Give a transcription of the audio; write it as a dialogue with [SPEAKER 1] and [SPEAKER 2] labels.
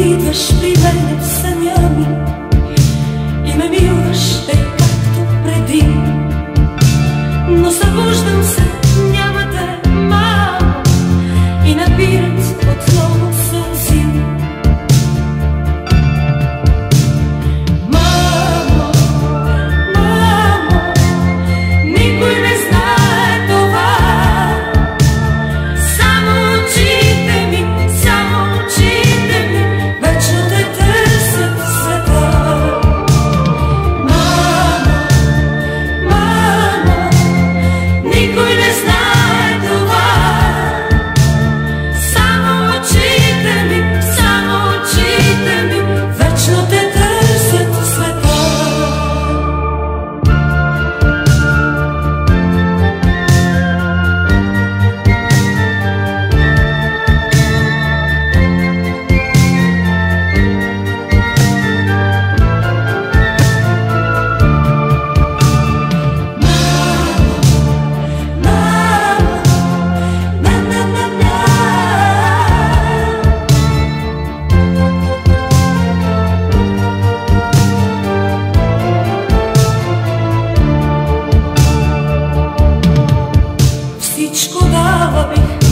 [SPEAKER 1] Идваш при мен в съня ми и ме милваш тъй както преди, но събуждам се, няма да е мамо и набират отново сълзи. Мамо, мамо, никой не знае това, само очите ми, само очите ми вечно те търсят в света. Мамо, мамо, никой не знае това, само очите ми, само очите ми вечно те търсят в света. Всичко дала бих